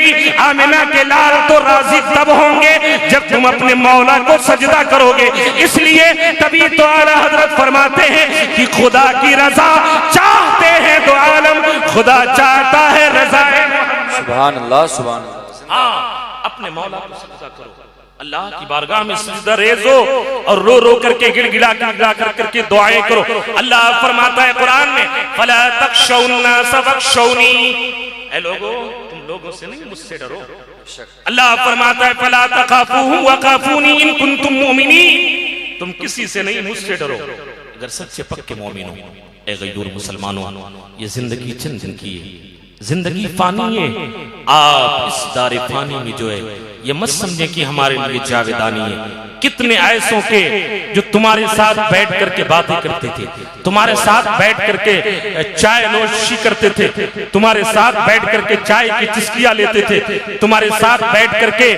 मिलेगी। आमिना के लाल तो राजी तब होंगे जब तुम अपने मौला को सजदा करोगे। इसलिए तभी तो आला हजरत फरमाते हैं कि खुदा की रजा चाहते हैं तो आलम खुदा चाहता है रजा। सुभान अल्लाह, सुभान अल्लाह। हाँ, अपने मौला को सजदा करो, अल्लाह की बारगाह में सजदा रेज़ो और रो रो करके गिड़गिड़ा करके दुआएं करो। अल्लाह फरमाता है कुरान में, फला तखशौना सबखशौनी, ऐ लोगों तुम लोगों से नहीं मुझसे डरो। अल्लाह फरमाता है फला तखाफूहु वखाफूनी इन कुंतुम मुमिनीन, तुम किसी से नहीं मुझसे डरो अगर सच्चे पक्के मोमिन हो। ऐ गयूर मुसलमानों, ये जिंदगी चंद दिन की है, जिंदगी फानी है। आप इस दारे फानी में जो है ये मत समझे कि हमारे लिए जावेदानी है। कितने ऐसों के जो तुम्हारे साथ बैठ करके बातें करते थे, तुम्हारे साथ बैठ करके चाय नोशी करते थे, तुम्हारे साथ बैठ करके चाय की चुस्कियां लेते थे, तुम्हारे साथ बैठ करके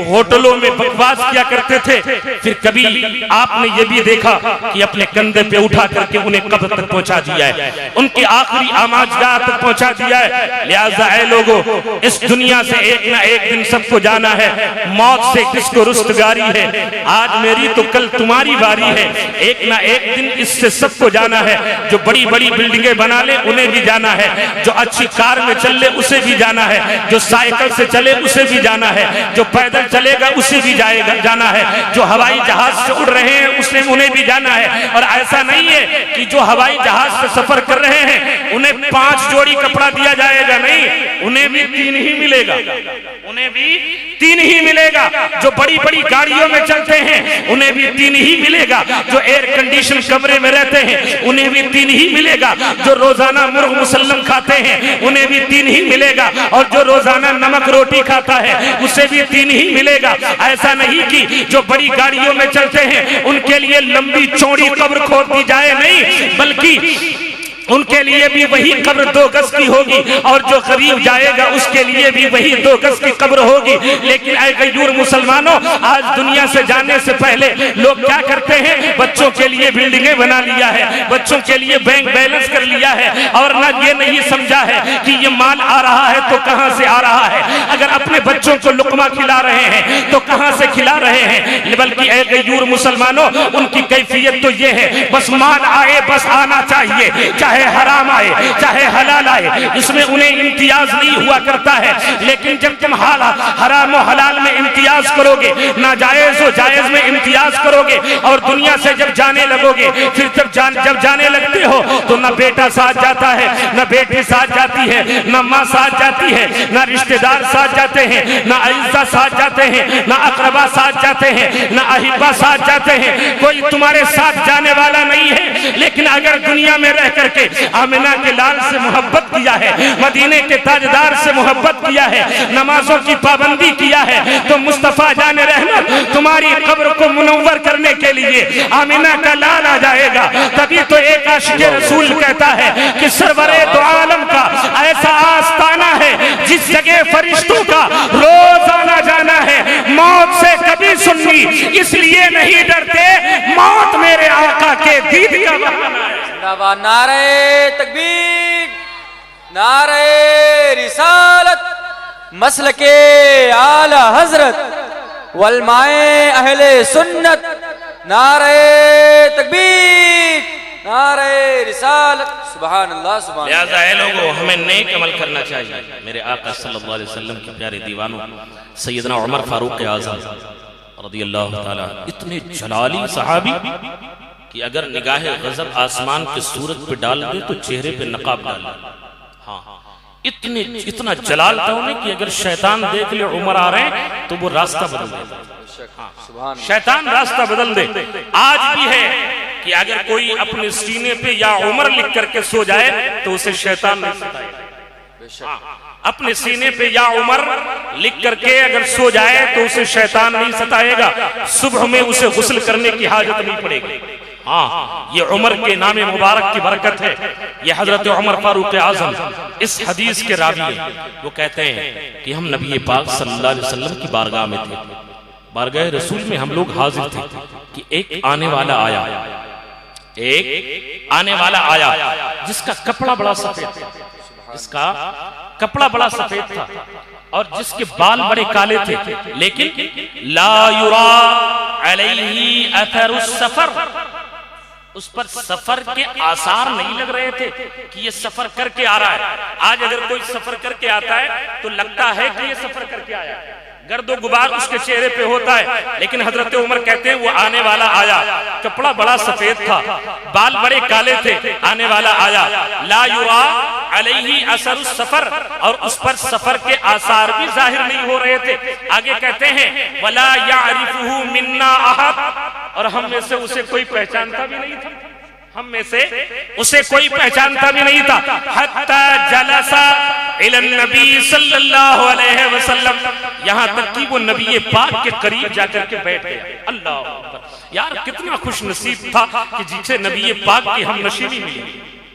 होटलों में बकवास किया करते थे। फिर कभी आपने ये भी देखा कि अपने कंधे पे उठा करके उन्हें कब्र तक पहुंचा दिया है, उनके आखिरी आमाजगाह तक पहुंचा दिया है। लिहाजा ऐ लोगों, इस दुनिया से एक ना एक दिन सबको जाना है। मौत से किसको रुस्तगारी है? आज मेरी तो कल तुम्हारी बारी है। एक ना एक दिन इससे सबको जाना है। जो बड़ी बड़ी बिल्डिंगें बना ले उन्हें भी जाना है, जो अच्छी कार में चल ले उसे भी जाना है, जो साइकिल से चले उसे भी जाना है, जो पैदल चलेगा उसे भी जाना है, जो हवाई जहाज से उड़ रहे हैं उससे उन्हें भी जाना है। और ऐसा नहीं है कि जो हवाई जहाज से सफर कर रहे हैं उन्हें 5 जोड़ी कपड़ा दिया जाएगा, नहीं, उन्हें भी 3 ही मिलेगा, उन्हें भी 3 ही मिलेगा। जो बड़ी बड़ी गाड़ियों में चलते हैं उन्हें भी 3 ही मिलेगा। जो एयर कंडीशन कमरे में रहते हैं उन्हें भी 3 ही मिलेगा। जो रोजाना मुर्ग मुसल्लम खाते हैं उन्हें भी 3 ही मिलेगा। और जो रोजाना नमक रोटी खाता है उसे भी 3 ही मिलेगा। ऐसा नहीं कि जो बड़ी गाड़ियों में चलते हैं उनके लिए लंबी चौड़ी कब्र खोद दी जाए, नहीं, बल्कि उनके लिए भी वही कब्र 2 गज की होगी और जो करीब जाएगा उसके लिए भी वही 2 गज की कब्र होगी। लेकिन ऐ गयूर मुसलमानों, आज दुनिया से जाने से पहले लोग क्या करते हैं? बच्चों के लिए बिल्डिंगें बना लिया है, बच्चों के लिए बैंक बैलेंस कर लिया है और ना ये नहीं समझा है कि ये माल आ रहा है तो कहां से आ रहा है। अगर अपने बच्चों को लुकमा खिला रहे हैं तो कहां से खिला रहे हैं? बल्कि ऐ गयूर मुसलमानों, उनकी कैफियत तो ये है बस माल आए, बस आना चाहिए, चाहे हराम आए चाहे हलाल आए, इसमें उन्हें इम्तियाज नहीं हुआ करता है। लेकिन जब तुम हराम और हलाल में इम्तियाज करोगे, नाजायज हो जायज में इम्तियाज करोगे और दुनिया से जब जाने लगोगे, फिर जब जाने लगते हो तो न बेटा साथ जाता है, न बेटी साथ जाती है, न माँ साथ जाती है, न रिश्तेदार साथ जाते हैं, न अइज़्ज़ा साथ जाते हैं, न अक़रबा साथ जाते हैं, न अहिब्बा साथ जाते हैं। कोई तुम्हारे साथ जाने वाला नहीं है। लेकिन अगर दुनिया में रह करके आमिना के लाल से मोहब्बत किया है, मदीने के ताजदार से मोहब्बत किया है, नमाजों की पाबंदी किया है, तो मुस्तफा जाने रहमत तुम्हारी कब्र को मुनव्वर करने के लिए आमिना का लाल आ जाएगा। तभी तो एक आशिक़ रसूल कहता है कि सरवरे दो आलम का ऐसा आस्ताना है जिस जगह फरिश्तों का रोज आना जाना है। मौत से कभी सुन्नी इसलिए नहीं डरते, मौत मेरे आका के दीद का बहाना है। नारे तकबीर, नारे रिसालत, मसलके आला हजरत वलमाए अहले सुन्नत, नारे तकबीर, नारे रिसालत, सुभान अल्लाह, सुभान अल्लाह। लिहाजा ऐ लोगों, हमें नेक अमल करना चाहिए। मेरे आका सल्लल्लाहु अलैहि वसल्लम के प्यारे दीवानों, सैयदना उमर फारूक आज़म रज़ियल्लाहु ताला, इतने जलाली सहाबी कि अगर निगाह गजब आसमान के सूरज पे डाल दे तो चेहरे पे नकाब डाल दे। हाँ, इतना जलाल था उन्हें कि अगर शैतान देख ले उमर आ रहे हैं तो वो रास्ता बदल दे। शैतान रास्ता बदल दे। आज भी है कि अगर कोई अपने सीने पे या उमर लिख करके सो जाए तो उसे शैतान नहीं सताएगा। अपने सीने पे या उमर लिख करके अगर सो जाए तो उसे शैतान नहीं सताएगा। सुबह में उसे गुस्ल करने की हाजत नहीं पड़ेगी। हाँ, ये उमर के नामे मुबारक की बरकत है। ये हजरत उमर फारूक आज़म इस हदीस के रावी हैं। वो कहते हैं कि हम नबी पाक सल्लल्लाहु अलैहि वसल्लम की बारगाह में थे, बारगाह रसूल में हम लोग हाजिर थे कि एक आने वाला आया जिसका कपड़ा बड़ा सफेद था, जिसका कपड़ा बड़ा सफेद था। और जिसके बाल बड़े काले थे, लेकिन ला युरा अलैहि अथरुस सफर, उस पर सफर के आसार नहीं लग रहे थे कि ये सफर करके आ रहा है। आज अगर कोई सफर करके आता है तो लगता है कि ये सफर करके आया है, गर्दो गुबार उसके चेहरे पे होता है। लेकिन हजरत उमर कहते हैं वो आने वाला आया, कपड़ा बड़ा सफेद था, बाल बड़े काले थे, आने वाला आया। ला युरा अलैहि असरुस सफर, और उस पर सफर के आसार भी जाहिर नहीं हो रहे थे। आगे कहते हैं वला यारिफुहु मिन्ना अहद, और हम में से उसे कोई पहचानता भी नहीं था, हम में से उसे कोई पहचानता भी नहीं था। हत्ता जलसा इलन नबी सल्लल्लाहु अलैहि वसल्लम, यहाँ तक कि वो नबी पाक के करीब जाकर के बैठ गया। अल्लाह अकबर, यार कितना खुश नसीब था कि जिसे नबी पाक की हम नशीबी मिली।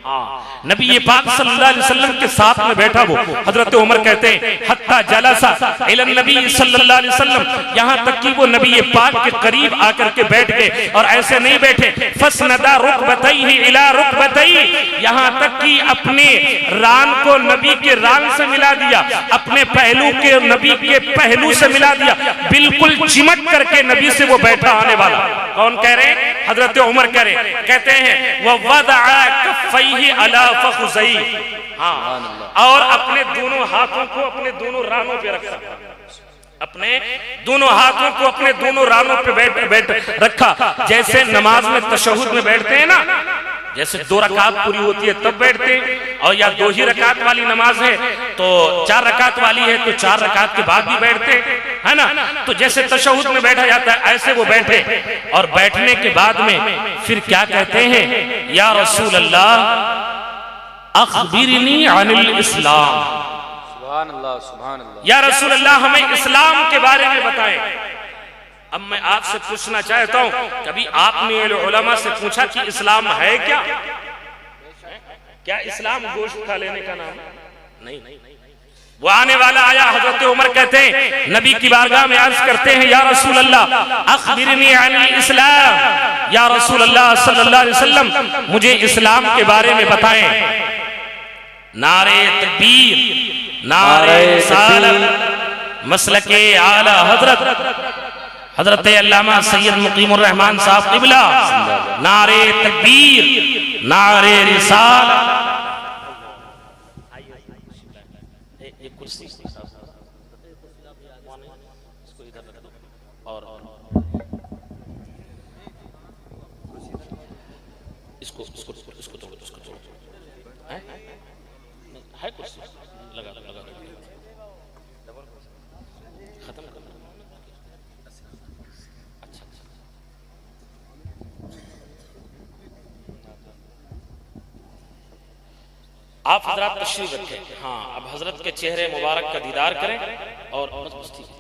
हाँ, नबी पाक सल्लल्लाहु अलैहि वसल्लम के साथ में बैठा वो। हजरत उमर कहते हैं हत्ता जलसा इलन नबी सल्लल्लाहु अलैहि वसल्लम, यहाँ तक कि वो नबी पाक के करीब आकर के बैठ गए। और ऐसे नहीं बैठे, फसनदा रुकबतैहि इला रुकबतैहि, यहाँ तक कि अपने रान को नबी के रान से मिला दिया, अपने पहलू के नबी के पहलू से मिला दिया, बिल्कुल चिमट करके नबी से वो बैठा आने वाला। कौन कह रहे हैं? हजरत उमर कह रहे, कहते हैं वह वदअ कफ़ैहि अला फ़ख़ुज़ैहि, हाँ, और अपने दोनों हाथों को अपने दोनों रानों पे रखा, अपने दोनों हाथों को अपने दोनों रानों पे बैठ रखा। जैसे नमाज में तशहुद में बैठते हैं ना, जैसे 2 रकात पूरी होती है तब बैठते हैं, और या 2 ही रकात वाली नमाज है तो 4 रकात वाली है तो 4 रकात के बाद भी बैठते है ना। तो जैसे तशहुद में बैठा जाता है ऐसे वो बैठे, और बैठने के बाद में फिर क्या कहते हैं, या रसूल अल्लाह अखबिरनी अनिल इस्लाम, सुभान अल्लाह सुभान अल्लाह, या रसूल अल्लाह हमें इस्लाम के बारे में बताएं। अब मैं आपसे पूछना चाहता हूं, कभी आपने उलमा से पूछा कि इस्लाम है क्या? क्या इस्लाम गोश्त खा लेने का नाम? नहीं। वो आने वाला आया, हजरत उमर कहते हैं नबी की बारगाह में अर्ज करते हैं या रसूल अल्लाह अखबिरनी अनिल इस्लाम, या रसूल अल्लाह सल्लल्लाहु अलैहि वसल्लम मुझे इस्लाम के बारे में बताएं। नारे तकबीर, नारे रिसालत, मसलके आला हजरत अल्लामा सैयद मुकीमुर रहमान साहब क़िबला, नारे तकबीर, नारे रिसालत। ये कुर्सी इसको इधर रख दो, और इसको तोड़ो, है कुर्सी लगा खत्म करना। अच्छा, आप हजरत तशरीफ रखें। हाँ, अब हजरत के चेहरे मुबारक का दीदार करें और बस ठीक है।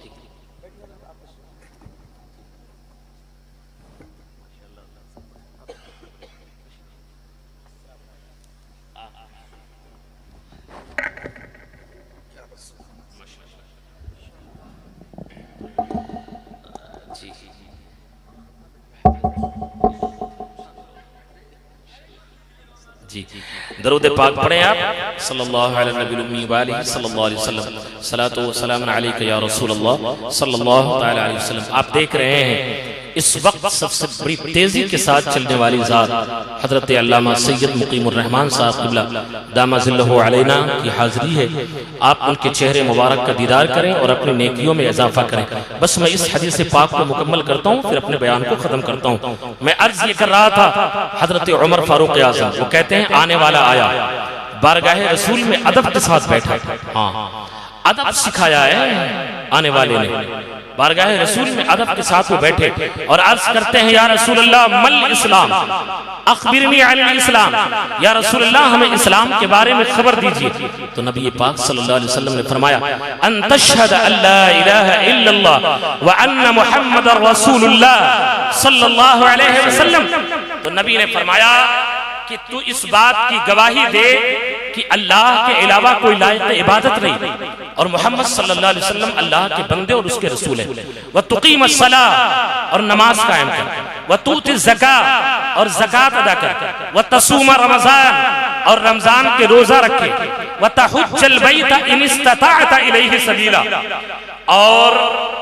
जी, दरूद पाक पढ़ें आप सल्लल्लाहु अलैहि सल्लल्लाहु अलैहि वसल्लम, सलातो व सलाम अलैका या रसूल अल्लाह सल्लल्लाहु तआला अलैहि वसल्लम। आप देख रहे हैं इस वक्त सबसे बड़ी तेजी के साथ चलने वाली ज़ात हजरत अल्लामा सैयद मुकीमुर रहमान साहब क़िबला दामा ज़िल्लहु अलैना की हाज़िरी है। आप उनके चेहरे मुबारक का दीदार करें और अपनी नेकियों में इजाफा करें। बस मैं इस हदीस पाक को मुकम्मल करता हूँ, फिर अपने बयान को ख़त्म करता हूँ। मैं अर्ज़ ये कर रहा था, हजरत उमर फारूक आज़म वो कहते हैं आने वाला आया, बारगाह रसूल में अदब के साथ बैठा। हाँ, अदब सिखाया है आने वाले ने, बारगाह रसूल में अदब के साथ वो बैठे और अर्ज करते हैं या रसूल अल्लाह मल इस्लाम अखबिरनी अनिल इस्लाम, या रसूल अल्लाह हमें इस्लाम के बारे में खबर दीजिए। तो नबी पाक सल्लल्लाहु अलैहि वसल्लम ने फरमाया अन तशहद अल्ला इलाहा इल्लल्लाह व अन्न मुहम्मदर रसूलुल्लाह सल्लल्लाहु अलैहि वसल्लम। तो नबी ने फरमाया कि तू इस बात की गवाही दे कि अल्लाह के अलावा कोई लायक इबादत नहीं और मोहम्मद सल्लल्लाहु अलैहि वसल्लम अल्लाह के बंदे और उसके रसूल हैं। व तुकीमस सलाह और नमाज कायम कर, व तूति ज़कात और ज़कात अदा कर, व तसूम रमज़ान और रमज़ान के रोज़ा रखे, वतहुज्जल बैत इन इस्तताअत इलैहि सबीला, और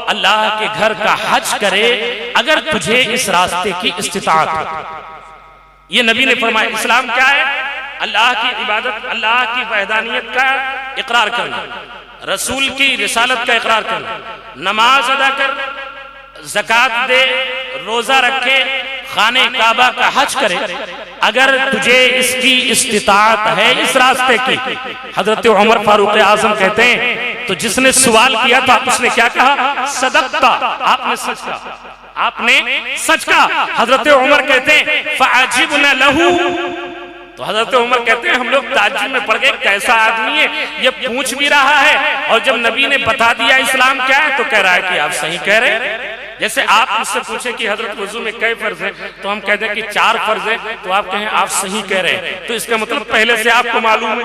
अल्लाह के घर का हज करे अगर तुझे इस रास्ते की इस्तिताअत हो। ये नबी ने फरमाया। इस्लाम क्या है? अल्लाह की इबादत, अल्लाह की वहदानियत का इकरार करना, रसूल की रिसालत का इकरार करना, नमाज अदा कर, ज़कात दे, रोजा रखे, खाने काबा का हज करे अगर तुझे इसकी इस्तिताअत है इस रास्ते की। हजरत उमर फारूक आजम कहते हैं, तो जिसने सवाल किया था उसने क्या कहा? सदक़ता, आपने सच कहा, आपने सच कहा। हजरत उमर कहते हैं फ़अजिबना लहू, तो हजरत उमर कहते हैं हम लोग ताज्जुब में पड़ गए, कैसा आदमी है, ये पूछ भी रहा है और जब नबी ने बता दिया इस्लाम क्या है तो कह रहा है कि आप सही कह रहे हैं। जैसे आप मुझसे पूछे कि हजरत वुजू में कई फर्ज हैं, तो हम कहते हैं कि 4 फर्ज हैं, तो आप कहें आप सही कह रहे हैं, तो इसका मतलब पहले से आपको मालूम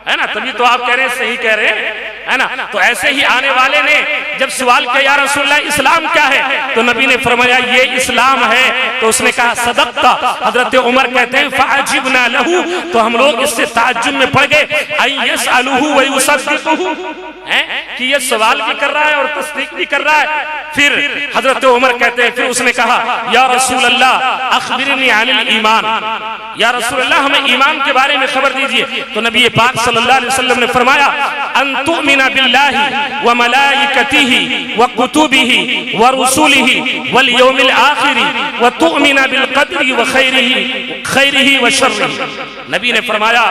है ना, तभी तो आप कह रहे हैं सही कह रहे हैं, है ना। तो ऐसे ही आने वाले ने जब सवाल किया या रसूलल्लाह इस्लाम क्या है, तो नबी ने फरमाया ये इस्लाम है, तो उसने कहा सदक़ता। हजरत उमर कहते हैं फ़अजिबना लहू, तो हम लोग इससे ताज्जुब में पड़ गए, अयसअलुहु व युसद्दिक़ुहु, कि ये सवाल भी कर रहा है और तस्दीक भी कर रहा है। फिर हजरत उमर कहते हैं, फिर उसने कहा या रसूल अल्लाह अखबिरनी अनिल ईमान, या रसूल अल्लाह हमें ईमान के बारे में खबर दीजिए। तो नबी पाक सल्लल्लाहु अलैहि वसल्लम ने फरमाया अन तुमिना बिल्लाहि व मलाइकतिहि व कुतुबिहि व रुसुलिहि वल यौमिल आखिरि व तुमिना बिल क़द्रि व खैरिहि व शर्रिहि। नबी ने फरमाया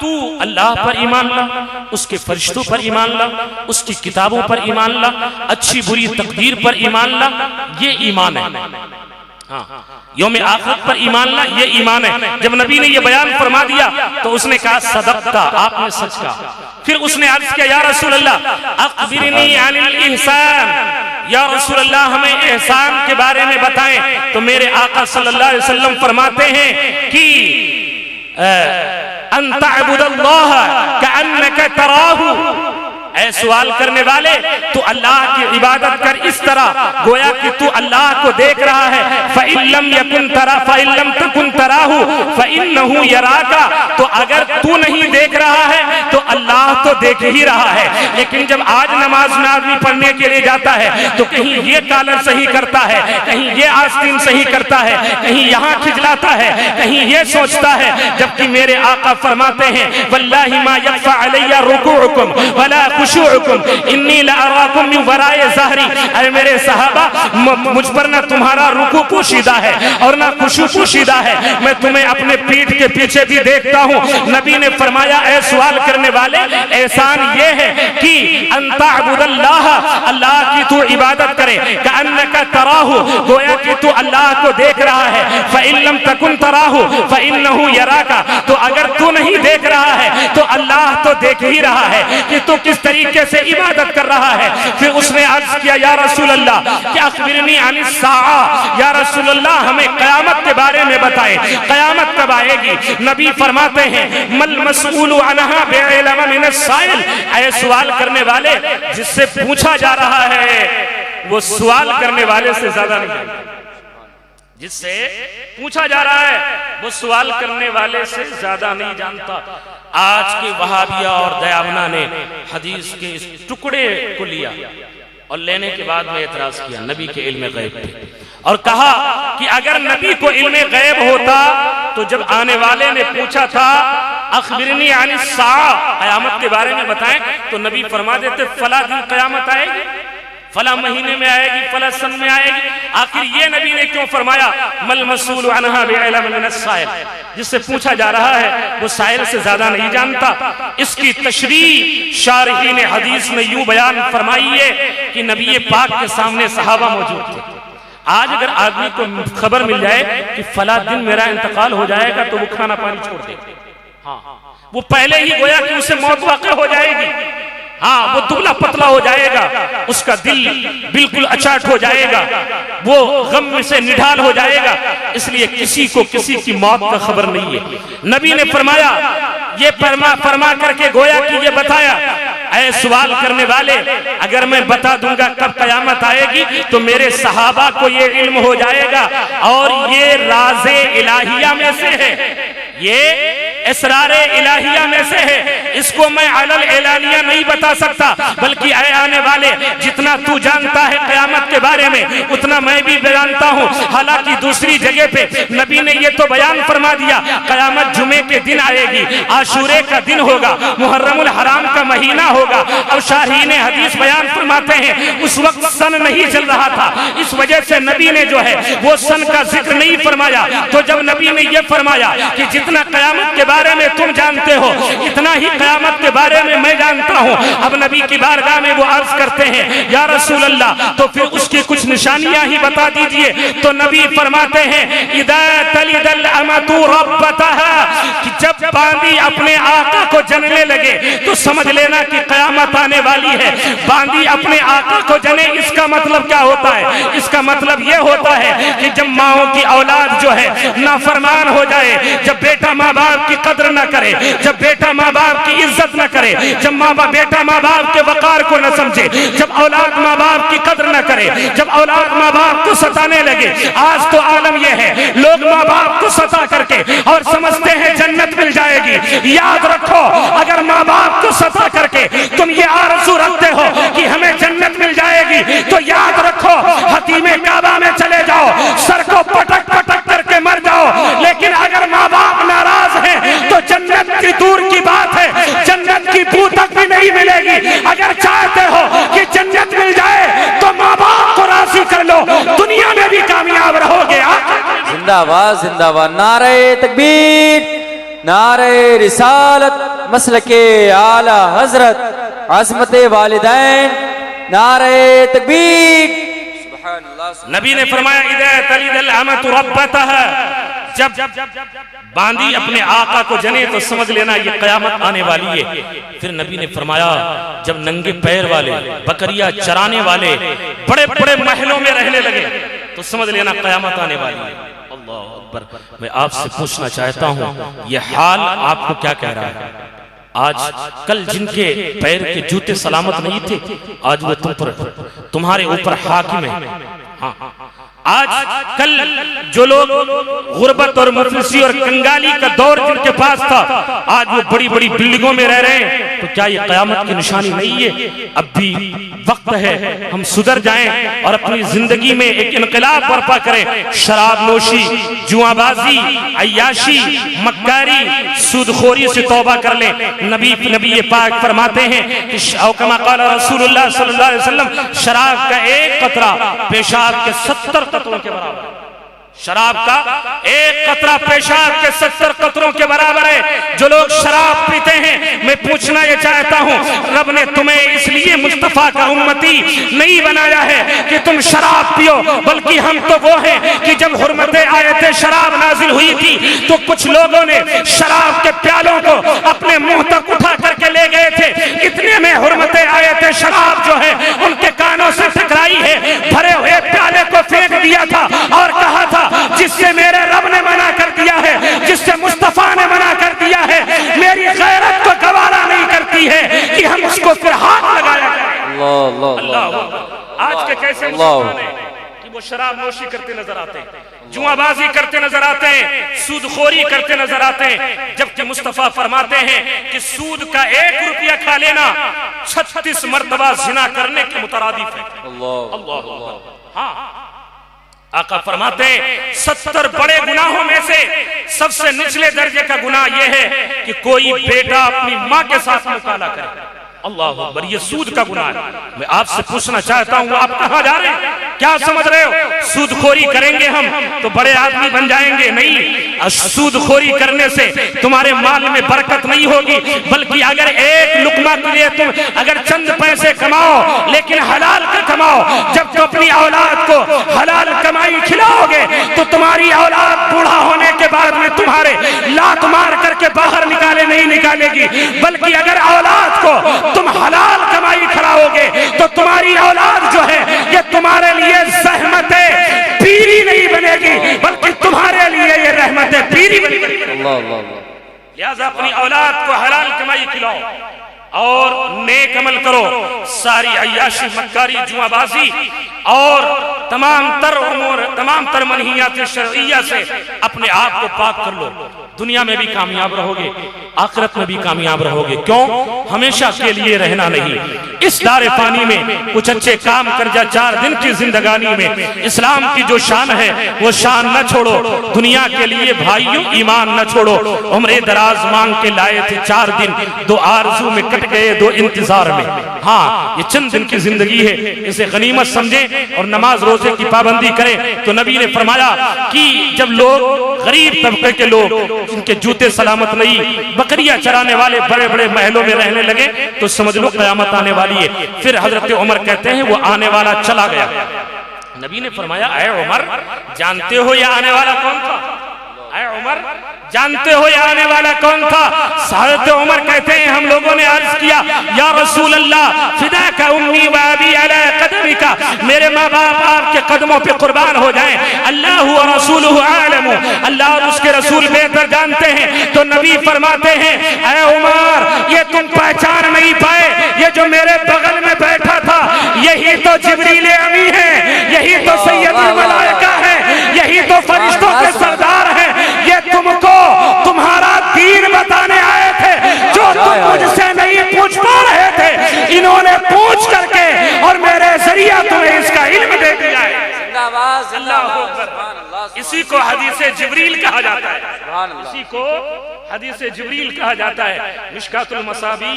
तू अल्लाह पर ईमान ला, उसके फरिश्तों पर ईमान ला, उसकी किताबों पर ईमान ला, अच्छी बुरी तकदीर पर ईमान ला, ये ईमान है। हाँ, यौम आखिरत पर ईमान ला, ये ईमान है। जब नबी ने ये बयान फरमा दिया तो उसने कहा सदक़ता, आपने सच कहा। फिर उसने अर्ज किया या रसूल अल्लाह अखबिरनी अनिल इहसान, या रसूल अल्लाह हमें एहसान के बारे में बताएं। तो मेरे आका सल्लल्लाहु अलैहि वसल्लम फरमाते हैं कि अन तअबुदल्लाह कअन्नका तराहु, ऐ सवाल करने वाले तू अल्लाह की इबादत कर इस तरह गोया कि तू अल्लाह को देख रहा है। फ़इल्लम यकुन तरा फ़इल्लम तकुन तराहु फ़इन्नहु यराका, तो अगर तू नहीं देख रहा है तो अल्लाह तो देख ही रहा है। लेकिन जब आज नमाज में आदमी पढ़ने के लिए जाता है तो कहीं ये कॉलर सही करता है, कहीं ये आस्तीन सही करता है, कहीं यहाँ खिजलाता है, कहीं ये सोचता है, जबकि मेरे आका फरमाते हैं वल्लाहि मा यख्फा अलैया रुकूउकुम वला खुशूउकुम इन्नी लअराकुम मिन वराए ज़हरी। अरे मेरे सहाबा, मुझ पर ना तुम्हारा रुकू पोशीदा है और ना खुशू पोशीदा है, मैं तुम्हें अपने पीठ के पीछे भी देखता हूँ। नबी ने फरमाया ऐ सवाल करने वाले, एहसान ये है कि अन तअबुदल्लाह, अल्लाह की तू इबादत करे, कअन्नका तराहु, गोया कि तू अल्लाह को देख रहा है। फ़इल्लम तकुन तराहु फ़इन्नहु यराका, तो अगर तू नहीं देख रहा है तो अल्लाह तो देख ही रहा है कि तू किस तरीके से इबादत कर रहा है। फिर उसने अर्ज किया या रसूल अल्लाह क्या अखबिरनी अनिस साआ, या रसूल अल्लाह हमें क़यामत के बारे में बताएं, क़यामत कब आएगी। नबी फरमाते हैं मल मसऊलु अनहा बिअलम मिनस साइल, ऐ सवाल करने वाले जिससे पूछा जा रहा है वो सवाल करने वाले से ज्यादा नहीं जानता, जिससे पूछा जा रहा है वो सवाल करने वाले से ज्यादा नहीं जानता। आज के वहाबिया और दयावना ने हदीस के इस टुकड़े को लिया और लेने के बाद में एतराज किया नबी के इल्म गैब पे, और कहा कि अगर नबी को इल्म गैब होता तो जब आने वाले ने पूछा था अखबिरनी अनिस साआ, क़यामत के बारे में बताएं, तो नबी फरमा देते फला दिन क़यामत आएगी, फला महीने में आएगी, फला सन में आएगी। आखिर ये नबी ने क्यों फरमाया मल मसूलु अनहा बिअलम मिनस साइल, जिससे पूछा जा रहा है वो साइल से ज्यादा नहीं जानता। इसकी तशरीह शारहीन हदीस में यूं बयान फरमाई है कि नबी पाक के सामने सहाबा मौजूद थे। आज अगर आदमी को खबर मिल जाए कि फला दिन मेरा इंतकाल हो जाएगा तो वो खाना पानी छोड़ दे, हाँ, वो पहले ही गोया कि उसे मौत वाक़ई हो जाएगी, हाँ, वो दुबला पतला हो जाएगा, उसका दिल बिल्कुल अचाट हो जाएगा, वो गम से निढाल हो जाएगा। इसलिए किसी को किसी की मौत का खबर नहीं है। नबी ने फरमाया, ये फरमा करके गोया कि ये बताया ऐ सवाल करने वाले, अगर मैं बता दूंगा कब कयामत आएगी तो मेरे सहाबा को ये इल्म हो जाएगा, और ये राज़े इलाहिया में से है, ये इसरारे इलाहिया में से है, इसको मैं अलल एलानिया नहीं बता सकता, बल्कि आने वाले जितना तू जानता है क़यामत के बारे में उतना मैं भी जानता हूँ। हालांकि दूसरी जगह पे नबी ने ये तो बयान फरमा दिया क़यामत जुमे के दिन आएगी, आशूरे का दिन होगा, मुहर्रमुल हराम का महीना होगा। अब शाहीन हदीस बयान फरमाते हैं उस वक्त सन नहीं चल रहा था, इस वजह से नबी ने जो है वो सन का जिक्र नहीं फरमाया। तो जब नबी ने ये फरमाया कि जितना क़यामत के बारे में तुम जानते हो इतना ही क़यामत के बारे में मैं जानता हूँ। अब नबी की बारगाह में वो अर्ज करते हैं या रसूल अल्लाह, तो फिर उसकी कुछ निशानियां ही बता दीजिए। तो नबी फरमाते हैं इदा तलिदल अमतु रब्बतहा, कि जब बांदी अपने आका को जनने लगे तो समझ लेना कि क़यामत आने वाली है। बांदी अपने आका को जने, इसका मतलब क्या होता है? इसका मतलब ये होता है कि जब माओ की औलाद जो है नाफरमान हो जाए, जब बेटा माँ बाप की कदर न करे, जब बेटा माँ बाप की इज्जत न करे, जब बेटा माँ बाप के वकार को न समझे, जब औलाद माँ बाप की कदर न करे, जब औलाद माँ बाप को सताने लगे। आज तो आलम यह है लोग माँ बाप को सता करके और समझते हैं जन्नत मिल जाएगी। याद रखो अगर माँ बाप को सता करके तुम ये आरज़ू रखते हो कि हमें जन्नत मिल जाएगी तो याद रखो हतीमे काबा में चले जाओ, सर को पटक पटक करके मर जाओ। लेकिन अगर माँ बाप नाराज हैं तो जन्नत की दूर की बात है, जन्नत की बू तक भी नहीं मिलेगी। अगर चाहते हो कि जन्नत मिल जाए तो माँ बाप को राजी कर लो, दुनिया में भी कामयाब रहोगे। जिंदाबाद जिंदाबाद, नारे तकबीर, नारे रिसालत, मसलके आला हजरत, अज़मते वालिदैन, नारे तकबीर। नबी ने फरमाया इदा तलिदल अमतु रब्बतहा, जब बांदी अपने आका को जने तो समझ लेना ये क़यामत आने वाली है। फिर नबी ने फरमाया जब नंगे पैर वाले बकरियां चराने वाले बड़े बड़े महलों में रहने लगे तो समझ लेना क़यामत आने वाली है। अल्लाह अकबर। मैं आपसे पूछना चाहता हूँ ये हाल आपको क्या कह रहा है? आज कल जिनके पैर के जूते सलामत नहीं थे आज वो तुम्हारे ऊपर हाकिम है। हाँ, आज कल जो लोग गुर्बत और मुफलिसी और कंगाली का दौर जिनके पास था आज वो बड़ी बड़ी बिल्डिंगों में रह रहे हैं। तो क्या ये क़यामत की निशानी नहीं है? अब भी वक्त है हम सुधर जाएं और अपनी जिंदगी में एक इनकलाब बर्पा करें। शराब नोशी, जुआबाजी, अय्याशी, मक्कारी, सूदखोरी से तौबा कर लें। नबी पाक फरमाते हैं कि कमा क़ाल रसूलुल्लाह सल्लल्लाहु अलैहि वसल्लम, शराब का एक कतरा पेशाब के 70 कतरों के बराबर है। शराब का एक कतरा पेशाब के 70 कतरों के बराबर है। जो लोग शराब पीते हैं मैं पूछना ये चाहता हूँ रब ने तुम्हें इसलिए मुस्तफा का उम्मती नहीं बनाया है कि तुम शराब पियो, बल्कि हम तो वो हैं कि जब हुर्मते आयते शराब नाजिल हुई थी तो कुछ लोगों ने शराब के प्यालों को अपने मुंह तक उठा करके ले गए थे। इतने में हुर्मते आयते शराब जो है उनके कानों से टकराई है, भरे हुए प्याले को फेंक दिया था और कहा था जिससे मेरे रब ने मना कर दिया है, जिससे मुस्तफा ने मना कर दिया है, मेरी गैरत को गवारा नहीं करती है कि हम उसको फिर हाथ लगाया जाए। अल्लाह आज के कैसे मुसलमान हैं कि वो शराब नोशी करते नजर आते हैं, जुआबाजी करते नजर आते हैं, सूदखोरी करते नजर आते हैं, जबकि मुस्तफा फरमाते हैं कि सूद का 1 रुपया खा लेना 36 मर्तबा जिना करने के मुतरादिफ है। अल्लाह। हाँ, आका फरमाते हैं 70 बड़े गुनाहों में से सबसे निचले दर्जे का गुनाह यह है कि कोई बेटा अपनी माँ के साथ मुकाला करे। अल्लाह अकबर, ये सूद का गुनाह है। मैं आपसे पूछना चाहता हूँ आप कहाँ जा रहे हैं? क्या समझ रहे हो सूदखोरी करेंगे हम तो बड़े आदमी बन जाएंगे? नहीं, सूदखोरी करने से तुम्हारे माल में बरकत नहीं होगी, बल्कि अगर एक लुकमा के लिए तुम अगर चंद पैसे कमाओ लेकिन हलाल का कमाओ, जब तुम अपनी औलाद को हलाल कमाई खिलाओगे तो तुम्हारी औलाद बूढ़ा होने के बाद में तुम्हारे लात मार करके बाहर नहीं निकालेगी, बल्कि अगर औलाद को तुम हलाल कमाई खिलाओगे तो तुम्हारी औलाद जो है ये तुम्हारे लिए रहमते पीरी नहीं बनेगी, बल्कि तुम्हारे लिए ये रहमते पीरी बनेगी। लिहाजा अपनी औलाद को हलाल कमाई खिलाओ और नेक अमल करो। सारी अय्याशी, मक्कारी, जुआबाजी और तमाम तर उमूर, तमाम तर मनहियात शरइय्या से अपने आप को पाक कर लो। दुनिया में भी कामयाब रहोगे, आखिरत में भी कामयाब रहोगे। क्यों? हमेशा के लिए रहना नहीं। इस दारे पानी में कुछ अच्छे काम कर जा, 4 दिन की जिंदगानी में इस्लाम की जो शान है वो शान न छोड़ो। दुनिया के लिए भाइयों ईमान न छोड़ो। उम्रे दराज मांग के लाए थे 4 दिन, 2 आरज़ू में कट गए, 2 इंतजार में। हाँ, ये चंद दिन की जिंदगी है, इसे गनीमत समझें और नमाज रोजे की पाबंदी करें। तो नबी ने फरमाया कि जब लोग गरीब तबके के लोग, जिनके जूते सलामत नहीं, बकरियां चराने वाले बड़े बड़े महलों में रहने लगे, तो समझ लो क़यामत आने वाली है। फिर हजरत उमर कहते हैं वो आने वाला चला गया। नबी ने फरमाया, ऐ उमर, जानते हो ये आने वाला कौन था? ऐ उमर, जानते हो ये आने वाला कौन था? हज़रत उमर कहते हैं हम लोगों ने अर्ज किया, या रसूल अल्लाह, फिदा का उम्मी व अबी अला कदमिका, मेरे माँ बाप आपके कदमों पे कुर्बान हो जाएं। अल्लाह व रसूलुहु आलम, अल्लाह और उसके रसूल बेहतर जानते हैं। तो नबी फरमाते हैं, ऐ उमर, ये तुम पहचान नहीं पाए, ये जो मेरे बगल में बैठा था यही तो जिब्रील अमी है, यही तो सैयदुल मलाइका है, यही तो फरिश्तों के सरदार हैं। ये तुमको तुम्हारा दीन बताने आए थे, जो तुम मुझसे नहीं पूछ पा रहे थे, इन्होंने पूछ करके और मेरे जरिया तुम्हें इसका इल्म दे दिया है। अल्लाहु अकबर। इसी को हदीसे जिब्रील कहा जाता है, इसी को हदीसे जिब्रील कहा जाता है। मिशकातुल मसाबी,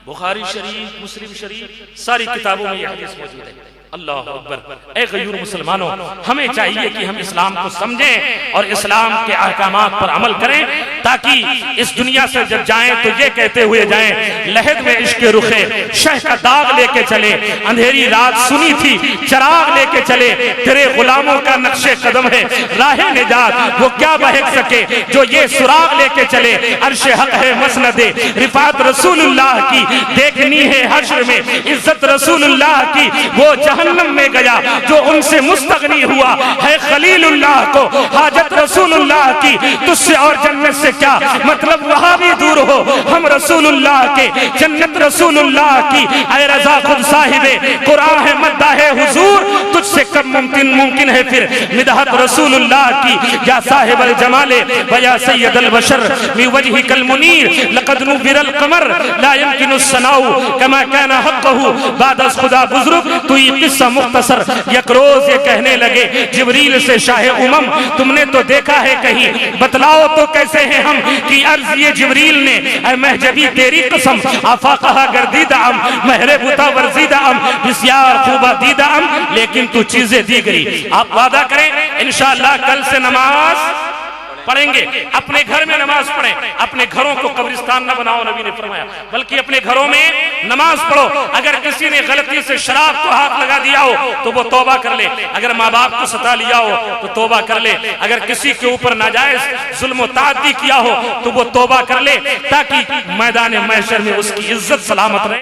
बुखारी शरीफ, मुस्लिम शरीफ, सारी किताबों में यह हदीस मौजूद है। अल्लाह अकबर। ए गयूर मुसलमानों, हमें चाहिए कि हम इस्लाम को समझें और इस्लाम के अहकामात पर अमल करें, ताकि इस दुनिया से जब जाएं तो ये कहते हुए जाएं, लहद में इश्क रुखे शह का दाग लेके चले, अंधेरी रात सुनी थी चराग लेके चले, तेरे गुलामों का नक्शे कदम है राह निजात, वो क्या बहक सके जो ये सुराग लेके चले। अर्श हक है मसनदे रिफात रसूलुल्लाह की, देखनी है हश्र में इज्जत रसूलुल्लाह की। वो जहन्नम में गया जो उनसे मुस्तगनी हुआ है खलीलुल्लाह को, हाजत रसूलुल्लाह की, तुझसे और जन्नत से क्या मतलब, वहां भी दूर हो हम रसूलुल्लाह के, जन्नत रसूलुल्लाह की। ऐ रजा खुद साहिबे कुरान है मद्दा है हुजूर, तुझसे कब मुमकिन है फिर मिदहत रसूलुल्लाह की। या साहिबल जमाले व या सय्यदल बशर मी वजहिकल मुनीर, लक़द नुबिरल कमर ला यमकिनु सनाउ कमा काना हक़्क़हु बाद खुदा बुजुर्ग। तो ये किस्सा मुख्तसर, एक रोज ये कहने लगे जिब्रील से, शाहे उमम, तुमने तो देखा है कहीं, बतलाओ तो कैसे हैं हम। कि अर्ज ये जिब्रील ने, ऐ महजबी तेरी कसम, आफाक़हा गर्दीदा अम महरे बुता वर्जीदा अम बिस्यार खूबा दीदा अम, लेकिन तू चीजें दी गई। आप वादा करें इंशाअल्लाह कल से नमाज पढ़ेंगे, अपने घर में नमाज पढ़ें, अपने घरों को कब्रिस्तान न बनाओ, नबी ने फरमाया, बल्कि अपने घरों में नमाज पढ़ो। अगर किसी ने गलती से शराब को हाथ लगा दिया हो तो वो तौबा कर ले, अगर माँ बाप को सता लिया हो तो तौबा कर ले, अगर किसी के ऊपर नाजायज जुल्म ताअद्दी किया हो तो वो तौबा कर ले, ताकि मैदान महशर में उसकी इज्जत सलामत रहे।